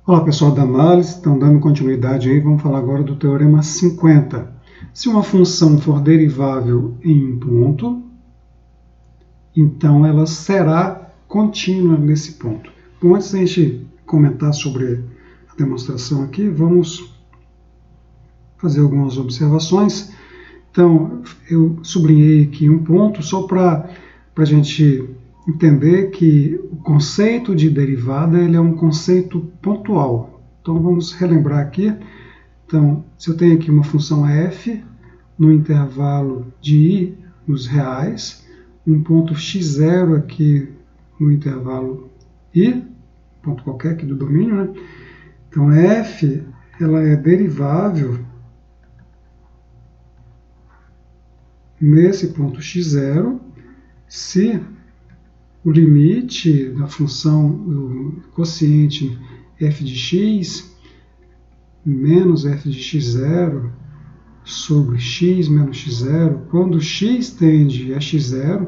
Olá pessoal da análise, então dando continuidade aí, vamos falar agora do teorema 50. Se uma função for derivável em um ponto, então ela será contínua nesse ponto. Bom, antes da gente comentar sobre a demonstração aqui, vamos fazer algumas observações. Então, eu sublinhei aqui um ponto só para a gente entender que o conceito de derivada ele é um conceito pontual. Então, vamos relembrar aqui. Então, se eu tenho aqui uma função f no intervalo de i nos reais, um ponto x0 aqui no intervalo i, ponto qualquer aqui do domínio, né? Então, f ela é derivável nesse ponto x0 se o limite da função do quociente f de x menos f de x0 sobre x menos x0, quando x tende a x0,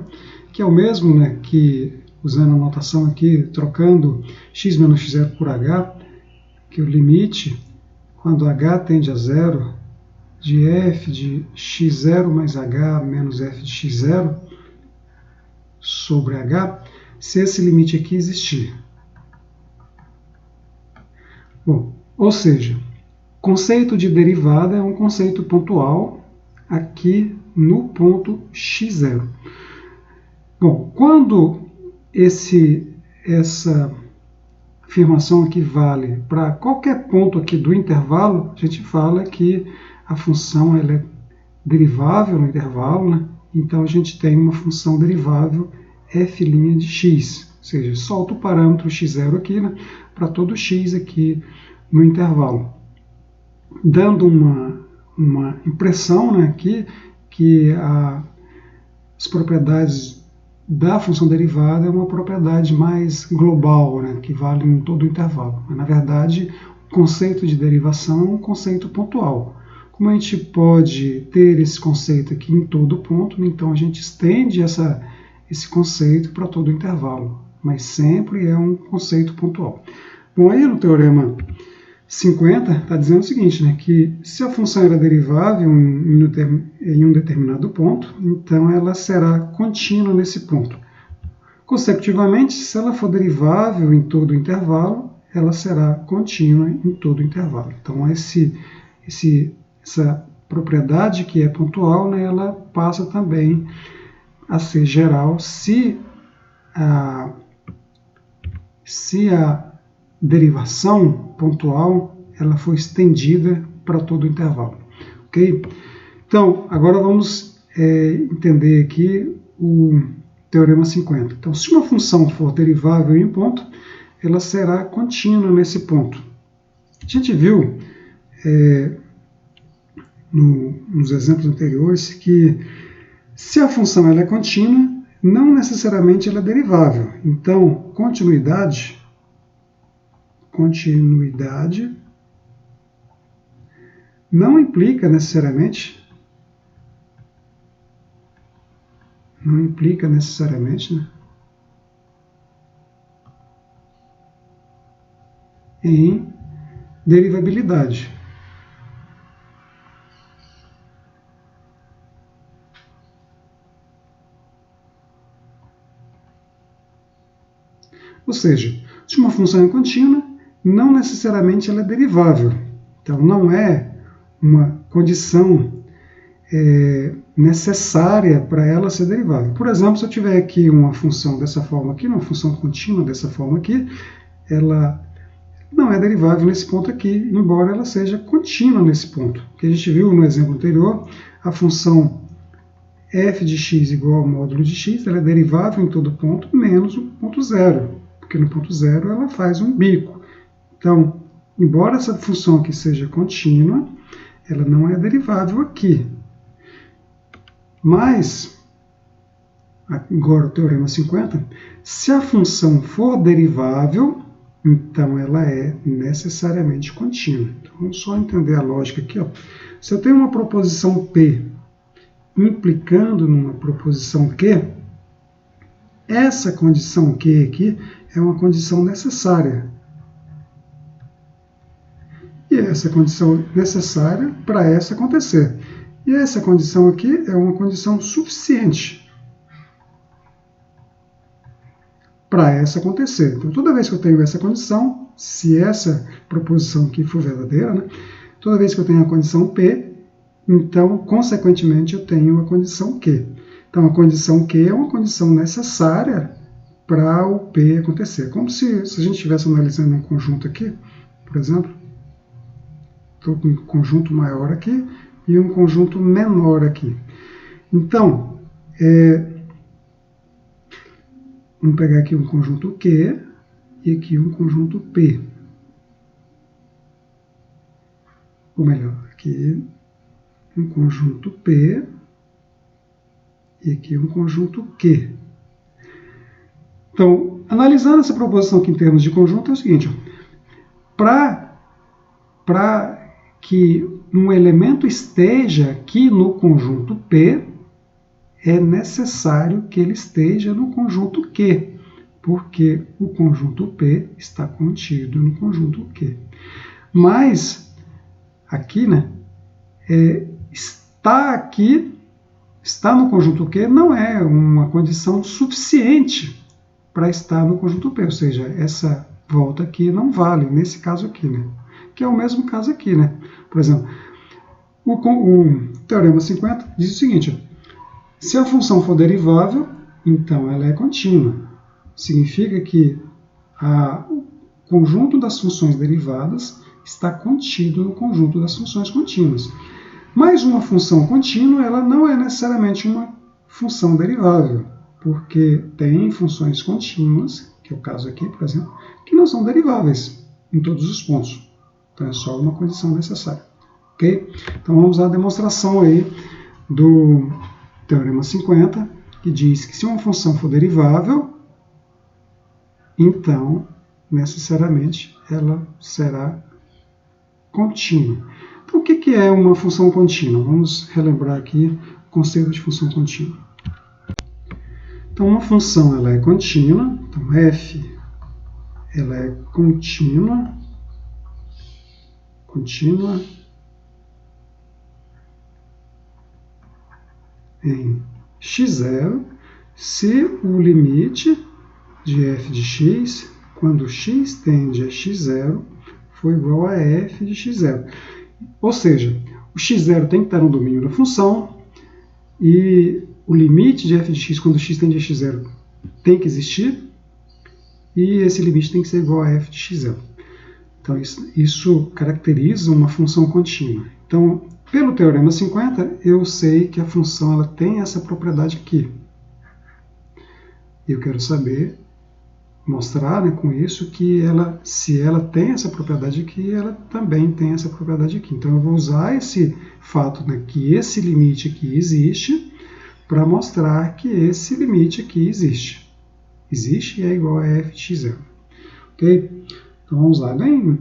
que é o mesmo, né, que, usando a notação aqui, trocando x menos x0 por h, que o limite, quando h tende a zero, de f de x0 mais h menos f de x0 sobre h, se esse limite aqui existir. Bom, ou seja, conceito de derivada é um conceito pontual aqui no ponto x0. Bom, quando essa afirmação aqui vale para qualquer ponto aqui do intervalo, a gente fala que a função ela é derivável no intervalo, né? Então a gente tem uma função derivável f' de x, ou seja, solta o parâmetro x0 aqui, né, para todo x aqui no intervalo, dando uma impressão, né, aqui que as propriedades da função derivada é uma propriedade mais global, né, que vale em todo o intervalo. Mas, na verdade, o conceito de derivação é um conceito pontual. Como a gente pode ter esse conceito aqui em todo ponto, então a gente estende esse conceito para todo o intervalo, mas sempre é um conceito pontual. Bom, aí no teorema 50 está dizendo o seguinte, né, que se a função era derivável em um determinado ponto, então ela será contínua nesse ponto. Consecutivamente, se ela for derivável em todo o intervalo, ela será contínua em todo o intervalo. Então, essa propriedade que é pontual, né, ela passa também a ser geral se a derivação pontual ela for estendida para todo o intervalo. Ok? Então, agora vamos entender aqui o teorema 50. Então, se uma função for derivável em um ponto, ela será contínua nesse ponto. A gente viu nos exemplos anteriores que se a função ela é contínua, não necessariamente ela é derivável. Então, continuidade não implica necessariamente, né, em derivabilidade. Ou seja, se uma função é contínua, não necessariamente ela é derivável. Então, não é uma condição necessária para ela ser derivável. Por exemplo, se eu tiver aqui uma função dessa forma aqui, uma função contínua dessa forma aqui, ela não é derivável nesse ponto aqui, embora ela seja contínua nesse ponto. O que a gente viu no exemplo anterior, a função f de x igual ao módulo de x, ela é derivável em todo ponto, menos o ponto zero, porque no ponto zero ela faz um bico. Então, embora essa função aqui seja contínua, ela não é derivável aqui. Mas, agora o teorema 50, se a função for derivável, então ela é necessariamente contínua. Então, vamos só entender a lógica aqui. Ó. Se eu tenho uma proposição P implicando numa proposição Q, essa condição Q aqui é uma condição necessária. essa é a condição necessária para essa acontecer. E essa condição aqui é uma condição suficiente para essa acontecer. Então, toda vez que eu tenho essa condição, se essa proposição aqui for verdadeira, né, toda vez que eu tenho a condição P, então, consequentemente, eu tenho a condição Q. Então, a condição Q é uma condição necessária para o P acontecer. Como se a gente estivesse analisando um conjunto aqui, por exemplo, estou com um conjunto maior aqui e um conjunto menor aqui. Então, vamos pegar aqui um conjunto Q e aqui um conjunto P. Ou melhor, aqui um conjunto P e aqui um conjunto Q. Então, analisando essa proposição aqui em termos de conjunto, é o seguinte: para que um elemento esteja aqui no conjunto P, é necessário que ele esteja no conjunto Q, porque o conjunto P está contido no conjunto Q. Mas, aqui, né, está no conjunto Q não é uma condição suficiente para estar no conjunto P, ou seja, essa volta aqui não vale, nesse caso aqui, né? Que é o mesmo caso aqui, né? Por exemplo, o Teorema 50 diz o seguinte: se a função for derivável, então ela é contínua. Significa que o conjunto das funções derivadas está contido no conjunto das funções contínuas. Mas uma função contínua, ela não é necessariamente uma função derivável, porque tem funções contínuas, que é o caso aqui, por exemplo, que não são deriváveis em todos os pontos. Então é só uma condição necessária. Ok? Então vamos à demonstração aí do Teorema 50, que diz que se uma função for derivável, então necessariamente ela será contínua. Então o que é uma função contínua? Vamos relembrar aqui o conceito de função contínua. Então uma função ela é contínua, então f ela é contínua em x0 se o limite de f de x, quando x tende a x0, for igual a f de x0. Ou seja, o x0 tem que estar no domínio da função e o limite de f de x, quando x tende a x0, tem que existir e esse limite tem que ser igual a f de x0. Então, isso caracteriza uma função contínua. Então, pelo Teorema 50, eu sei que a função ela tem essa propriedade aqui. Eu quero saber, mostrar, né, com isso que se ela tem essa propriedade aqui, ela também tem essa propriedade aqui. Então, eu vou usar esse fato, né, que esse limite aqui existe, para mostrar que esse limite aqui existe. Existe e é igual a f de x0. Ok? Então, vamos lá. Bem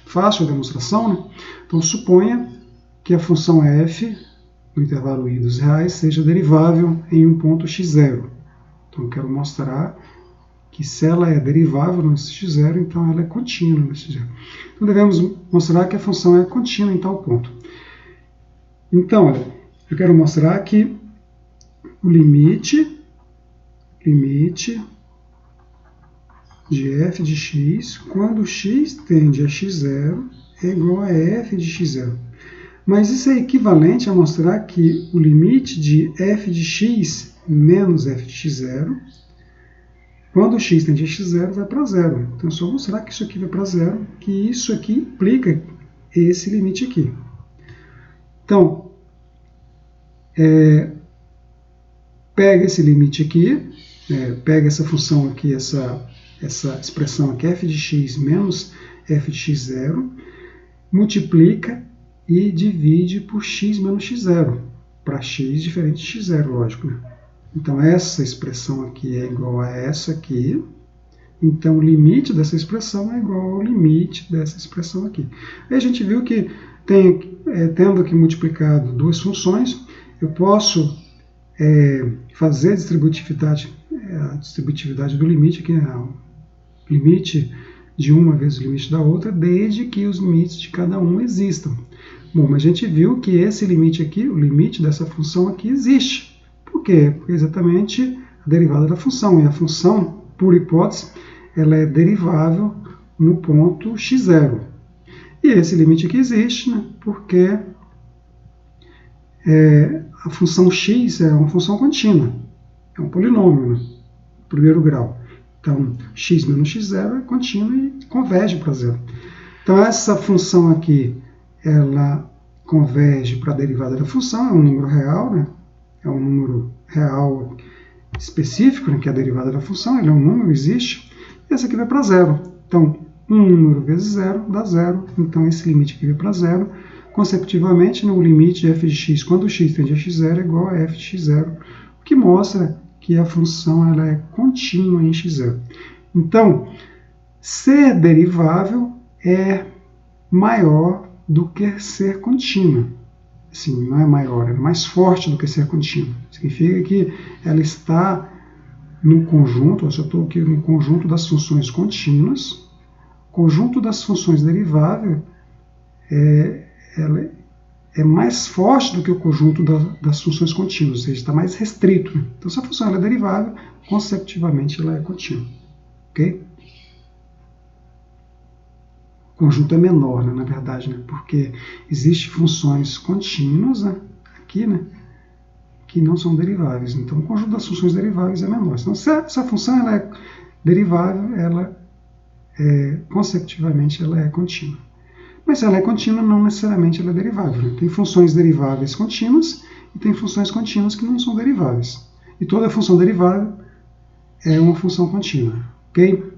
fácil a demonstração, né? Então, suponha que a função f, no intervalo i dos reais, seja derivável em um ponto x0. Então, eu quero mostrar que se ela é derivável nesse x0, então ela é contínua nesse x0. Então, devemos mostrar que a função é contínua em tal ponto. Então, olha, eu quero mostrar que o limite de f de x, quando x tende a x0, é igual a f de x0. Mas isso é equivalente a mostrar que o limite de f de x menos f de x0, quando x tende a x0, vai para zero. Então, é só mostrar que isso aqui vai para zero, que isso aqui implica esse limite aqui. Então, pega esse limite aqui, pega essa função aqui, essa expressão aqui, f de x menos f de x0, multiplica e divide por x menos x0, para x diferente de x0, lógico, né? Então, essa expressão aqui é igual a essa aqui. Então, o limite dessa expressão é igual ao limite dessa expressão aqui. Aí a gente viu que, tendo aqui multiplicado duas funções, eu posso fazer a distributividade do limite aqui, né? O limite de uma vezes o limite da outra, desde que os limites de cada um existam. Bom, mas a gente viu que esse limite aqui, o limite dessa função aqui, existe. Por quê? Porque é exatamente a derivada da função. E a função, por hipótese, ela é derivável no ponto x0. E esse limite aqui existe, né? Porque a função x é uma função contínua, é um polinômio, né? Primeiro grau. Então, x menos x0 é contínuo e converge para zero. Então, essa função aqui, ela converge para a derivada da função, é um número real, né? É um número real específico, né? Que é a derivada da função, ele é um número, existe. E essa aqui vai para zero. Então, um número vezes zero dá zero. Então, esse limite aqui vai para zero. Consecutivamente, o limite de f de x, quando x tende a x0, é igual a f de x0, o que mostra que a função ela é contínua em x0. Então, ser derivável é maior do que ser contínua. Assim, não é maior, é mais forte do que ser contínua. Significa que ela está no conjunto, eu já estou aqui no conjunto das funções contínuas, o conjunto das funções deriváveis ela é mais forte do que o conjunto das funções contínuas, ou seja, está mais restrito. Então, se a função ela é derivável, consecutivamente ela é contínua. Ok? O conjunto é menor, né, na verdade, né, porque existem funções contínuas, né, aqui, né, que não são deriváveis. Então, o conjunto das funções deriváveis é menor. Então, se a função ela é derivável, consecutivamente ela é contínua. Mas se ela é contínua, não necessariamente ela é derivável. Né? Tem funções deriváveis contínuas e tem funções contínuas que não são deriváveis. E toda função derivável é uma função contínua. Ok?